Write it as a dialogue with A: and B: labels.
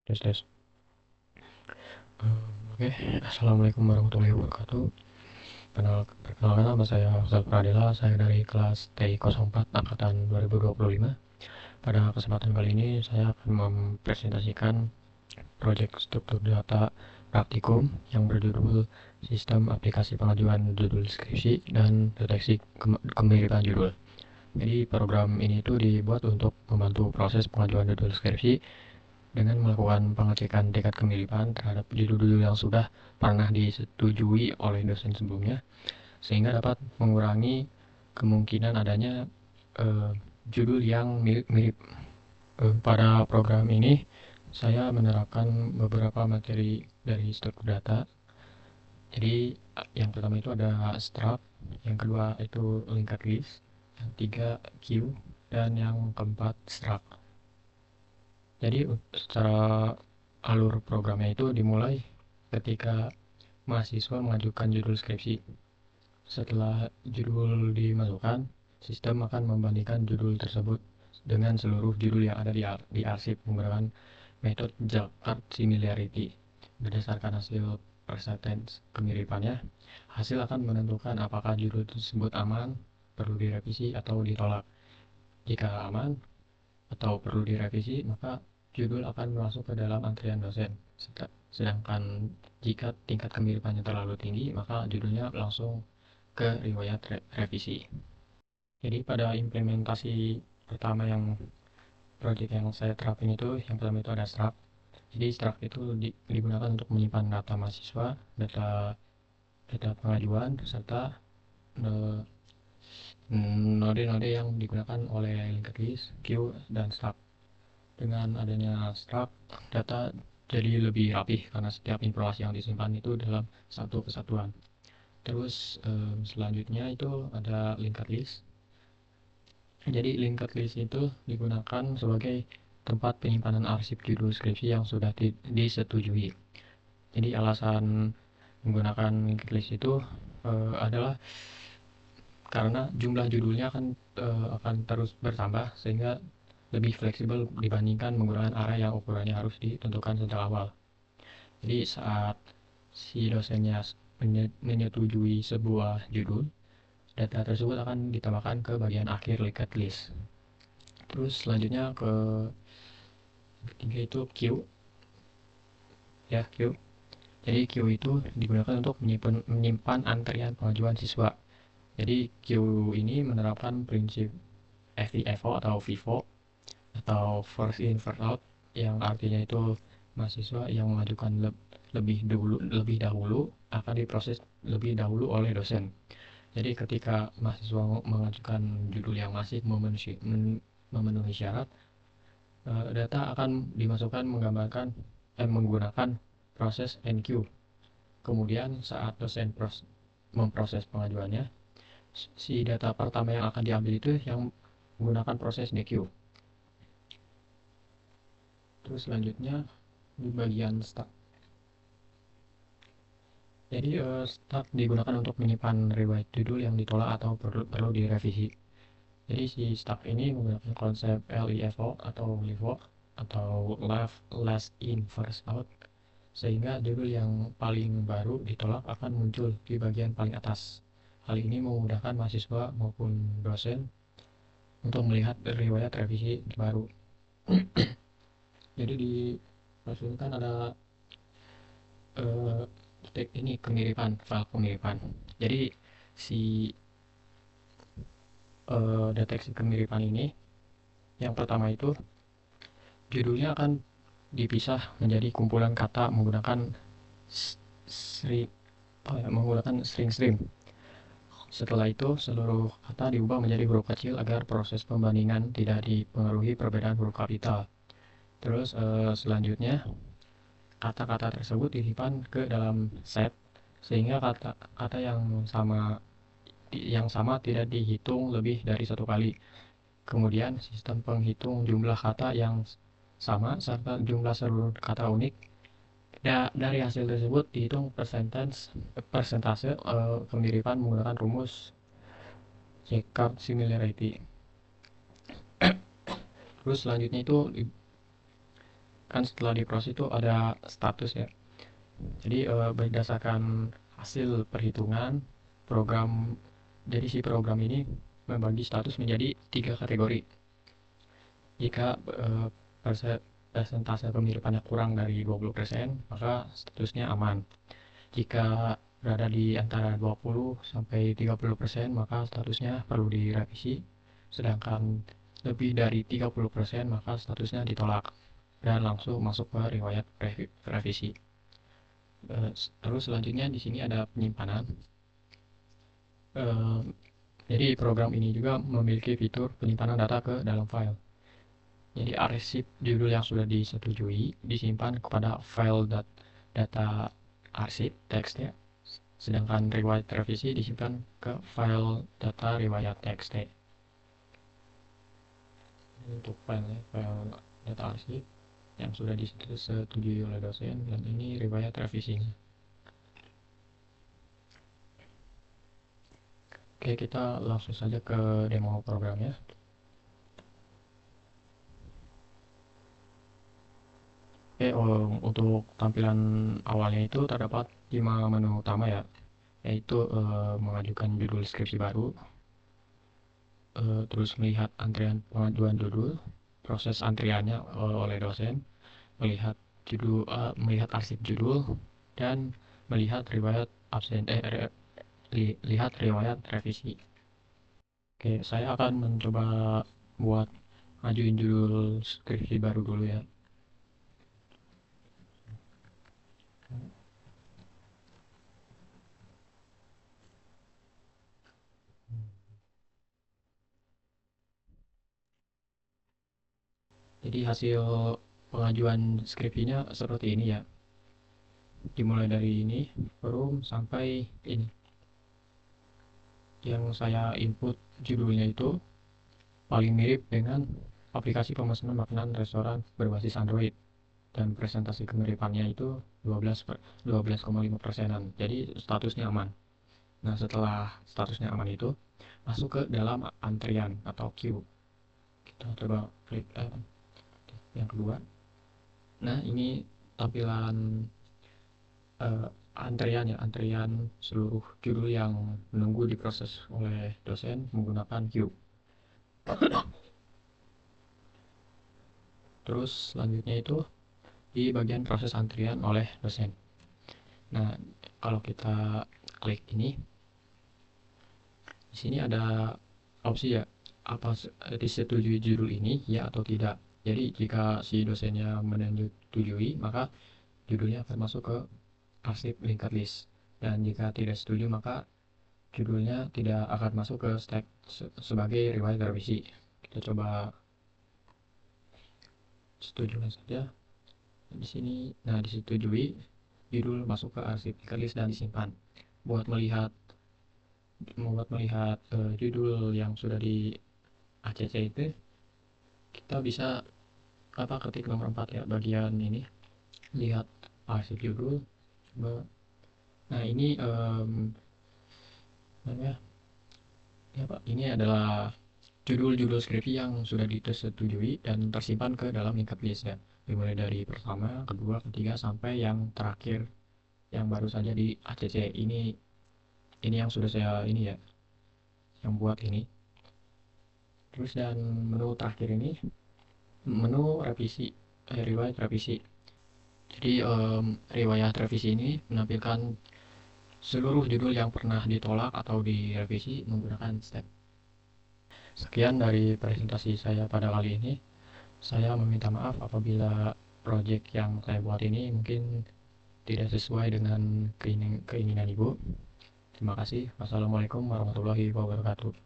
A: Tes tes. Oke, Assalamualaikum warahmatullahi wabarakatuh. Perkenalkan nama saya Zal Pradila, saya dari kelas TI 04 angkatan 2025. Pada kesempatan kali ini saya akan mempresentasikan proyek struktur data praktikum yang berjudul Sistem Aplikasi Pengajuan Judul Skripsi dan Deteksi Kemiripan Judul. Jadi program ini itu dibuat untuk membantu proses pengajuan judul skripsi dengan melakukan pengecekan tingkat kemiripan terhadap judul-judul yang sudah pernah disetujui oleh dosen sebelumnya, sehingga dapat mengurangi kemungkinan adanya uh, judul yang mirip-mirip. Pada program ini, saya menerapkan beberapa materi dari struktur data. Jadi, yang pertama itu ada struct, yang kedua itu linked list, yang tiga queue, dan yang keempat struct. Jadi secara alur programnya itu dimulai ketika mahasiswa mengajukan judul skripsi. Setelah judul dimasukkan, sistem akan membandingkan judul tersebut dengan seluruh judul yang ada di arsip menggunakan metode Jakarta Similarity. Berdasarkan hasil persentase kemiripannya, hasil akan menentukan apakah judul tersebut aman, perlu direvisi atau ditolak. Jika aman atau perlu direvisi, maka judul akan masuk ke dalam antrian dosen. Sedangkan jika tingkat kemiripannya terlalu tinggi, maka judulnya langsung ke riwayat revisi. Jadi pada implementasi pertama yang project yang saya terapin itu, yang pertama itu ada struct. Jadi struct itu digunakan untuk menyimpan data mahasiswa, data pengajuan, serta node-node yang digunakan oleh linked list, queue, dan struct. Dengan adanya struct, data jadi lebih rapih karena setiap informasi yang disimpan itu dalam satu kesatuan. Terus selanjutnya itu ada linked list. Jadi linked list itu digunakan sebagai tempat penyimpanan arsip judul skripsi yang sudah disetujui. Jadi alasan menggunakan linked list itu adalah karena jumlah judulnya akan terus bertambah, sehingga lebih fleksibel dibandingkan menggunakan array yang ukurannya harus ditentukan sejak awal. Jadi saat si dosennya menyetujui sebuah judul, data tersebut akan ditambahkan ke bagian akhir linked list. Terus selanjutnya ketiga itu queue. Ya, queue. Jadi queue itu digunakan untuk menyimpan antrian pengajuan siswa. Jadi queue ini menerapkan prinsip FIFO atau FIFO atau first in first out, yang artinya itu mahasiswa yang mengajukan lebih dahulu akan diproses lebih dahulu oleh dosen. Jadi ketika mahasiswa mengajukan judul yang masih memenuhi syarat, data akan dimasukkan menggunakan proses NQ. Kemudian saat dosen memproses pengajuannya, si data pertama yang akan diambil itu yang menggunakan proses DQ. Terus selanjutnya di bagian start. Jadi start digunakan untuk menyimpan riwayat judul yang ditolak atau perlu direvisi. Jadi si start ini menggunakan konsep LIFO atau LIFO atau last in first out, sehingga judul yang paling baru ditolak akan muncul di bagian paling atas. Hal ini memudahkan mahasiswa maupun dosen untuk melihat riwayat revisi baru. Jadi di proses ini kan ada ini file kemiripan. Jadi si deteksi kemiripan ini, yang pertama itu judulnya akan dipisah menjadi kumpulan kata menggunakan string string. Setelah itu seluruh kata diubah menjadi huruf kecil agar proses pembandingan tidak dipengaruhi perbedaan huruf kapital. Terus selanjutnya kata-kata tersebut disimpan ke dalam set, sehingga kata yang sama tidak dihitung lebih dari satu kali. Kemudian sistem penghitung jumlah kata yang sama serta jumlah seluruh kata unik. Dari hasil tersebut dihitung persentase kemiripan menggunakan rumus Jakarta Similarity. Terus selanjutnya itu kan setelah diproses itu ada status ya. Jadi berdasarkan hasil perhitungan program, jadi si program ini membagi status menjadi 3 kategori. Jika persentase pemiripannya kurang dari 20%, maka statusnya aman. Jika berada di antara 20 sampai 30%, maka statusnya perlu direvisi. Sedangkan lebih dari 30%, maka statusnya ditolak dan langsung masuk ke riwayat revisi. Terus selanjutnya di sini ada penyimpanan. Jadi program ini juga memiliki fitur penyimpanan data ke dalam file. Jadi arsip judul yang sudah disetujui disimpan kepada file data arsip teks ya. Sedangkan riwayat revisi disimpan ke file data riwayat txt. Untuk file data arsip yang sudah disetujui oleh dosen, dan ini riwayat revisinya. Oke, kita langsung saja ke demo programnya. Oke, untuk tampilan awalnya itu terdapat 5 menu utama ya, yaitu mengajukan judul skripsi baru, terus melihat antrian pengajuan judul, proses antriannya oleh dosen, melihat melihat arsip judul, dan melihat riwayat absen lihat riwayat revisi. Oke, saya akan mencoba buat ngajuin judul skripsi baru dulu ya. Jadi hasil pengajuan skripsinya seperti ini ya. Dimulai dari ini, forum sampai ini. Yang saya input judulnya itu paling mirip dengan aplikasi pemesanan makanan restoran berbasis Android, dan presentasi kemiripannya itu 12,5%-an. Jadi statusnya aman. Nah, setelah statusnya aman itu masuk ke dalam antrian atau queue. Kita coba klik yang kedua. Nah, ini tampilan antrian seluruh judul yang menunggu diproses oleh dosen menggunakan queue. Terus selanjutnya itu di bagian proses antrian oleh dosen. Nah, kalau kita klik ini, di sini ada opsi ya, apa disetujui judul ini ya atau tidak. Jadi jika si dosennya menyetujui, maka judulnya akan masuk ke arsip linked list, dan jika tidak setuju maka judulnya tidak akan masuk ke stack sebagai riwayat revisi. Kita coba setujukan saja di sini. Nah, disetujui, judul masuk ke arsip linked list dan disimpan. Buat melihat judul yang sudah di ACC itu, kita bisa ketik nomor 4 ya, bagian ini, lihat arsip judul. Nah, ini ini adalah judul-judul skripsi yang sudah disetujui dan tersimpan ke dalam linked list ya, dimulai dari pertama, kedua, ketiga, sampai yang terakhir yang baru saja di ACC. Ini yang sudah saya ini ya, yang buat ini. Terus dan menu terakhir ini menu revisi, riwayat revisi. Jadi riwayat revisi ini menampilkan seluruh judul yang pernah ditolak atau direvisi menggunakan step. Sekian dari presentasi saya pada kali ini. Saya meminta maaf apabila project yang saya buat ini mungkin tidak sesuai dengan keinginan Ibu. Terima kasih. Wassalamualaikum warahmatullahi wabarakatuh.